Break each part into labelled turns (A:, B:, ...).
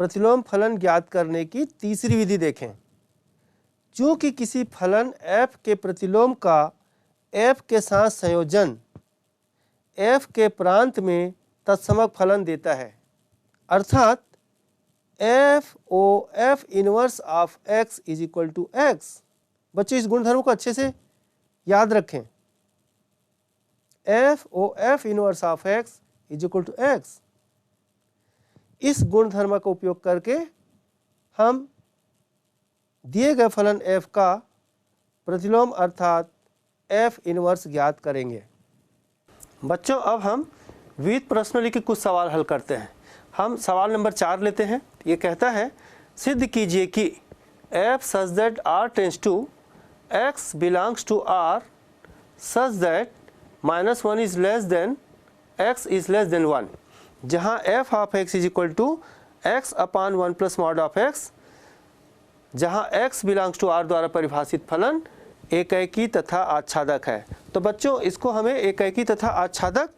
A: प्रतिलोम फलन ज्ञात करने की तीसरी विधि देखें। चूंकि किसी फलन f के प्रतिलोम का f के साथ संयोजन f के प्रांत में तत्समक फलन देता है, अर्थात f(f inverse of x is equal to x। बच्चों इस गुणधर्म को अच्छे से याद रखें, f(f inverse of x is equal to x। इस गुणधर्म का उपयोग करके हम दिए गए फलन f का प्रतिलोम अर्थात f इनवर्स ज्ञात करेंगे। बच्चों अब हम विविध प्रश्नों के कुछ सवाल हल करते हैं। हम सवाल नंबर 4 लेते हैं। ये कहता है सिद्ध कीजिए कि f such that r tends to x belongs to r such that -1 is less than x is less than 1, जहाँ f of x is equal to x upon 1 plus mod of x, जहाँ x belongs to r द्वारा परिभाषित फलन एकैकी तथा आच्छादक है। तो बच्चों इसको हमें एकैकी तथा आच्छादक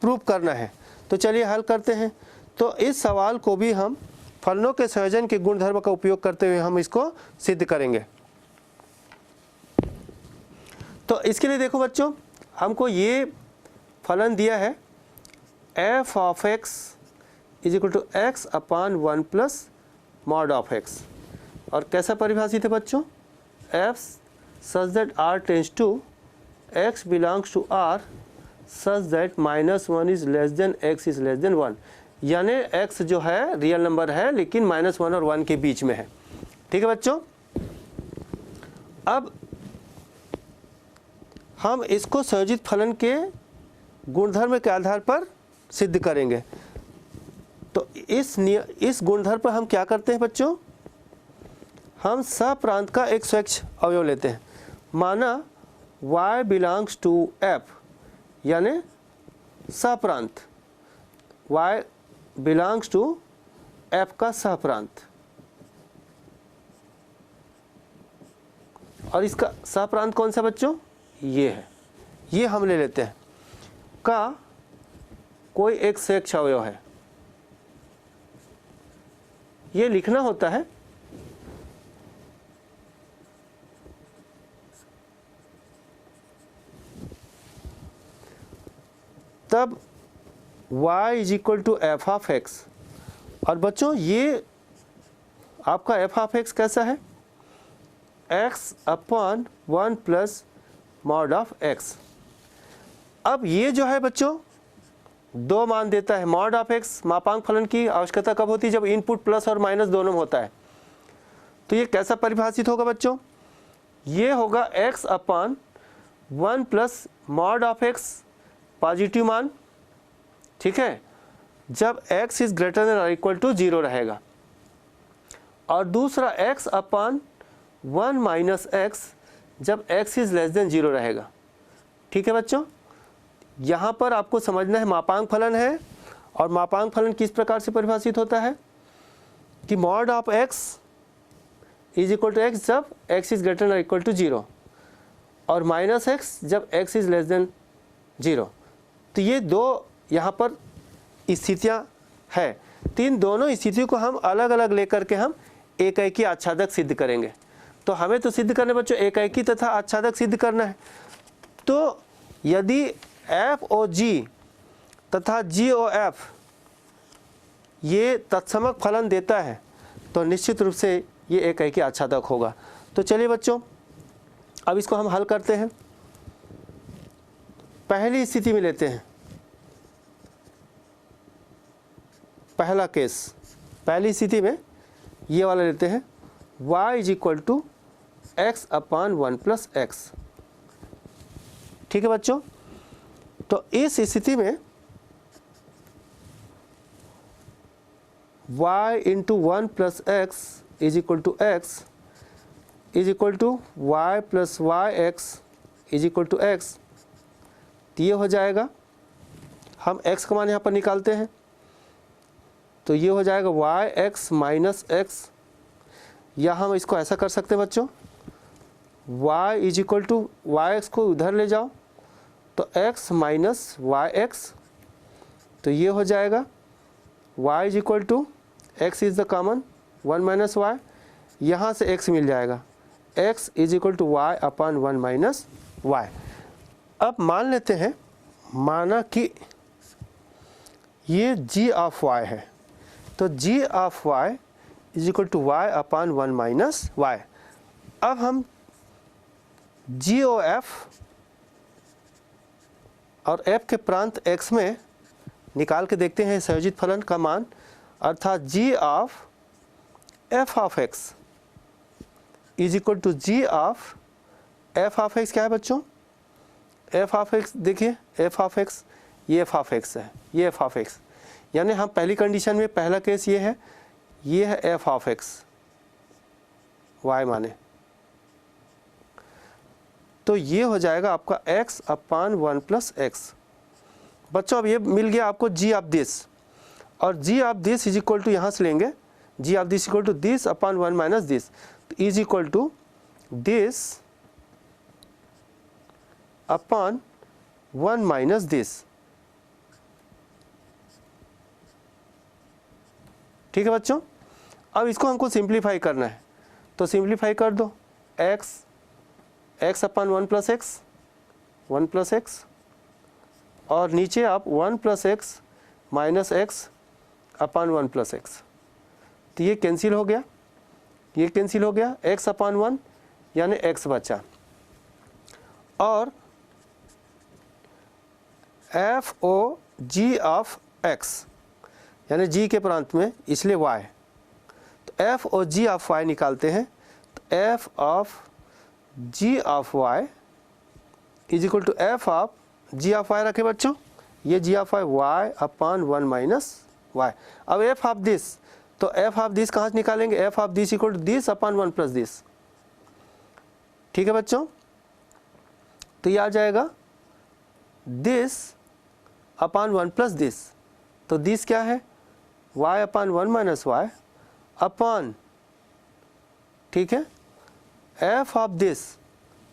A: प्रूव करना है। तो चलिए हल करते हैं। तो इस सवाल को भी हम फलनों के संयोजन के गुणधर्म का उपयोग करते हुए हम इसको सिद्ध करेंगे। तो इसके लिए देखो बच्चों, हमको ये फलन दिया है f of x is equal to x upon 1 plus mod of x, और कैसा परिभाषित है बच्चों, f such that r tends to x belongs to r such that -1 is less than x is less than 1, यानी x जो है real number है लेकिन -1 और 1 के बीच में है। ठीक है बच्चों, अब हम इसको संयोजित फलन के गुणधर्म के आधार पर सिद्ध करेंगे। तो इस गुणधर्म पर हम क्या करते हैं बच्चों, हम सप्रांत का एक स्वच्छ अवयव लेते हैं। माना y बिलोंग्स टू f, यानी सप्रांत y बिलोंग्स टू f का सप्रांत, और इसका सप्रांत कौन सा बच्चों, ये है, ये हम ले लेते हैं का कोई एक स्वच्छ अवयव है। ये लिखना होता है तब y is equal to f of x, और बच्चों ये आपका एफ ऑफ एक्स कैसा है, x upon 1 plus mod of x। अब ये जो है बच्चों दो मान देता है। मॉड ऑफ x मापांक फलन की आवश्यकता कब होती है, जब इनपुट प्लस और माइनस दोनों में होता है। तो ये कैसा परिभाषित होगा बच्चों, ये होगा x upon 1 plus mod of x positive मान, ठीक है, जब x इज ग्रेटर देन और इक्वल टू 0 रहेगा, और दूसरा x अपॉन 1 माइनस x जब x इज लेस देन 0 रहेगा। ठीक है बच्चों, यहाँ पर आपको समझना है मापांक फलन है, और मापांक फलन किस प्रकार से परिभाषित होता है कि mod of x is equal to x जब x इज ग्रेटर देन और इक्वल टू 0, और माइनस x जब x इज लेस देन 0। तो ये दो यहाँ पर स्थितियाँ है। तो इन दोनों स्थितियों को हम अलग अलग लेकर के हम एकैकी आच्छादक सिद्ध करेंगे। तो हमें तो सिद्ध करने बच्चों एकैकी तथा आच्छादक सिद्ध करना है। तो यदि f ओ g तथा g ओ f ये तत्समक फलन देता है तो निश्चित रूप से ये एकैकी आच्छादक होगा। तो चलिए बच्चों अब इसको हम हल करते हैं। पहली स्थिति में लेते हैं, पहला केस, पहली स्थिति में ये वाला लेते हैं y is equal to x upon 1 plus x. ठीक है बच्चों, तो इस स्थिति में y into 1 plus x is equal to x is equal to y plus y x is equal to x. तो ये हो जाएगा, हम x का मान यहाँ पर निकालते हैं तो ये हो जाएगा वाई एक्स माइनस एक्स, या हम इसको ऐसा कर सकते हैं बच्चों y is equal to y x को उधर ले जाओ तो x माइनस वाई एक्स, तो ये हो जाएगा y is equal to x is the common 1 minus y, यहाँ से x मिल जाएगा, x is equal to y upon 1 minus y. अब मान लेते हैं, माना कि ये g ऑफ y है, तो g of y is equal to y upon 1 minus y. अब हम g ओ f और f के प्रांत x में निकाल के देखते हैं संयोजित फलन का मान, अर्थात g of f of x is equal to g of f of x। क्या है बच्चों? f ऑफ x, देखिए f ऑफ x, ये f ऑफ x है, ये f ऑफ x, यानी हम पहली कंडीशन में पहला केस ये है f ऑफ x y माने, तो ये हो जाएगा आपका x अपान 1 प्लस एक्स। बच्चों अब ये मिल गया आपको g ऑफ दिस, और g of this is equal to यहाँ से लेंगे g of this equal to this upon 1 minus this, तो is equal to this upon 1 minus this. ठीक है बच्चों, अब इसको हमको सिंप्लीफाई करना है, तो सिंप्लीफाई कर दो, x upon 1 plus x, 1 plus x, और नीचे आप 1 प्लस एक्स माइनस एक्स अपान 1 प्लस एक्स, तो ये कैंसिल हो गया, ये कैंसिल हो गया, x अपान 1 यानी x बचा, और f o g of x यानी g के प्रांत में इसलिए y, तो f o g of y निकालते हैं, तो f of g of y is equal to f of g of y रखे बच्चों, ये g of y upon 1 minus y। अब एफ ऑफ दिस, तो एफ ऑफ दिस कहाँ से निकालेंगे, f of this equal to this upon 1 plus this. ठीक है बच्चों, तो ये आ जाएगा दिस अपान 1 प्लस दिस, तो दिस क्या है y अपान 1 माइनस वाई अपान, ठीक है, एफ ऑफ दिस,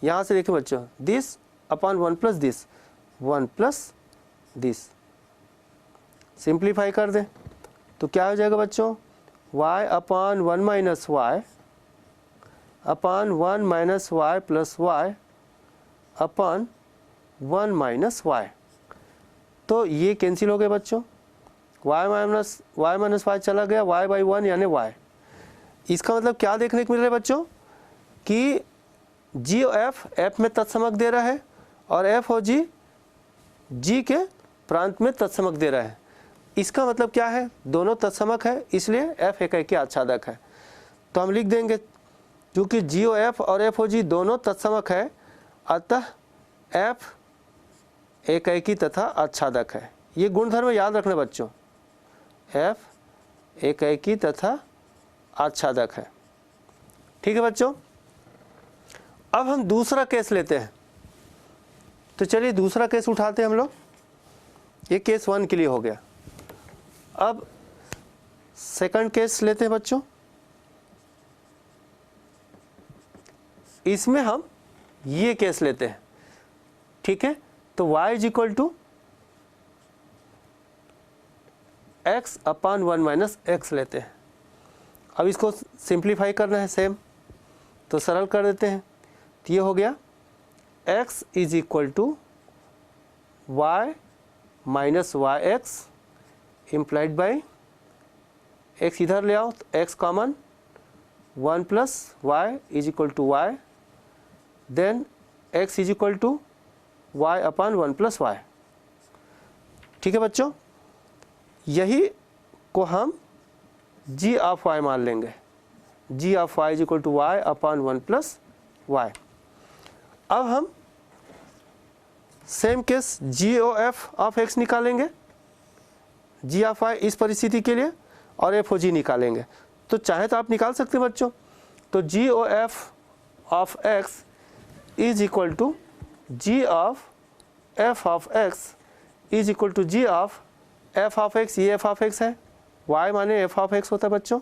A: यहाँ से देखिए बच्चों, this upon 1 plus this, 1 plus this, simplify कर दें तो क्या हो जाएगा बच्चों, y upon 1 minus Y upon 1 minus Y plus Y upon 1 minus Y, तो ये कैंसिल हो गए बच्चों, y माइनस वाई चला गया, y बाई 1 यानी y। इसका मतलब क्या देखने को मिल रहा है बच्चों कि जी ओ एफ में तत्समक दे रहा है, और एफ ओ जी के प्रांत में तत्समक दे रहा है। इसका मतलब क्या है, दोनों तत्समक है, इसलिए एफ एकाएकी आच्छादक है। तो हम लिख देंगे क्योंकि जी ओ एफ और एफ ओ जी दोनों तत्समक है, अतः एफ एकाएकी तथा आच्छादक है। ये गुणधर्म याद रखना बच्चों, एफ एकाएकी तथा आच्छादक है। ठीक है बच्चों, अब हम दूसरा केस लेते हैं, तो चलिए दूसरा केस उठाते हैं हम लोग। ये केस 1 के लिए हो गया, अब सेकंड केस लेते हैं बच्चों। इसमें हम ये केस लेते हैं, ठीक है, तो y is equal to x upon 1 minus x लेते हैं। अब इसको सिंप्लीफाई करना है सेम, तो सरल कर देते हैं, तो ये हो गया x is equal to y minus y x implied by x इधर ले आओ, तो x कॉमन 1 plus y is equal to y, then x is equal to y upon 1 plus y. ठीक है बच्चों, यही को हम g ऑफ y मान लेंगे, g of y is equal to y upon 1 plus y. अब हम same case g o f of x निकालेंगे, g ऑफ y इस परिस्थिति के लिए, और एफ ओ जी निकालेंगे। तो चाहे तो आप निकाल सकते हैं बच्चों, तो g o f of x is equal to g of f of x is equal to g of f of x, ये एफ ऑफ x है, y माने एफ ऑफ x होता है बच्चों,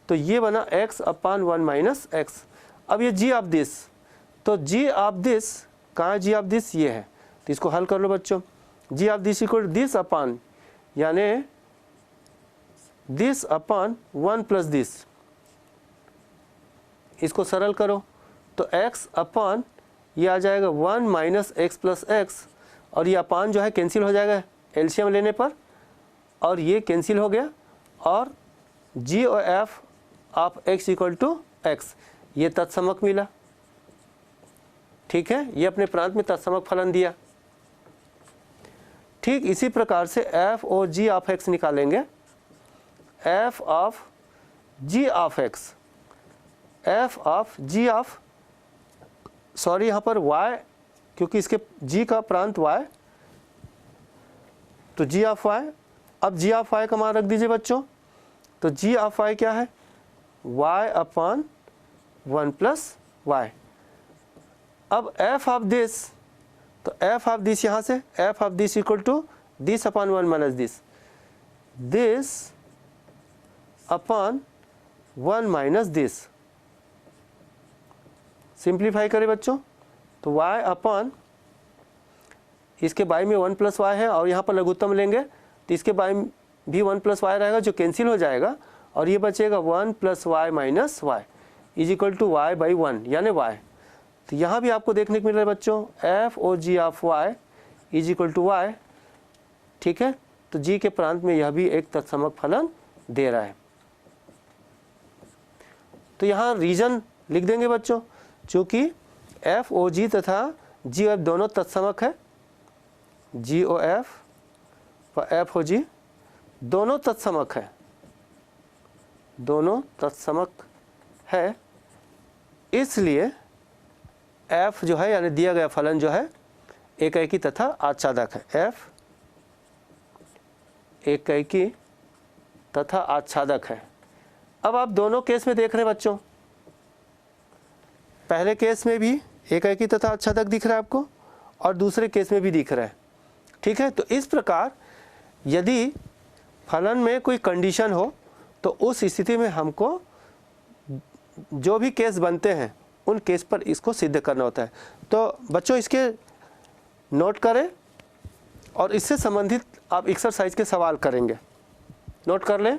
A: तो ये बना x अपान 1 माइनस एक्स। अब ये g ऑफ दिस, तो g ऑफ दिस कहाँ है, g ऑफ दिस ये है, तो इसको हल कर लो बच्चों, g of this equal to this upon, यानी दिस अपॉन 1 प्लस दिस, इसको सरल करो तो x अपॉन ये आ जाएगा 1 माइनस एक्स प्लस एक्स, और ये अपान जो है कैंसिल हो जाएगा एलसीएम लेने पर, और ये कैंसिल हो गया, और g और f of x equal to x, ये तत्समक मिला। ठीक है, ये अपने प्रांत में तत्समक फलन दिया। ठीक इसी प्रकार से f और g ऑफ x निकालेंगे। f of g of x, f of g of, sorry यहाँ पर y, क्योंकि इसके g का प्रांत y, तो g ऑफ y, अब g ऑफ y का मान रख दीजिए बच्चों, तो g ऑफ y क्या है, y अपॉन 1 प्लस y। अब f ऑफ दिस, तो f ऑफ दिस यहाँ से f of this equal to this upon 1 minus this, this upon 1 minus this. Simplify करें बच्चों, तो y अपॉन, इसके बाई में 1 प्लस वाई है और यहाँ पर लघुत्तम लेंगे तो इसके बाई भी 1 प्लस वाई रहेगा जो कैंसिल हो जाएगा, और ये बचेगा 1 plus y minus y is equal to y by 1 यानी y। तो यहाँ भी आपको देखने को मिल रहा है बच्चों f और g of y is equal to y। ठीक है, तो g के प्रांत में यह भी एक तत्समक फलन दे रहा है। तो यहाँ रीजन लिख देंगे बच्चों, चूँकि f ओ g तथा g ओ f दोनों तत्समक है, g ओ f व f ओ g दोनों तत्समक है, दोनों तत्समक है, इसलिए f जो है यानी दिया गया फलन जो है एकैकी तथा आच्छादक है। f एकैकी तथा आच्छादक है। अब आप दोनों केस में देख रहे हैं बच्चों, पहले केस में भी एकैकी तथा आच्छादक दिख रहा है आपको और दूसरे केस में भी दिख रहा है। ठीक है, तो इस प्रकार यदि फलन में कोई कंडीशन हो तो उस स्थिति में हमको जो भी केस बनते हैं उन केस पर इसको सिद्ध करना होता है। तो बच्चों इसके नोट करें और इससे संबंधित आप एक्सरसाइज के सवाल करेंगे, नोट कर लें।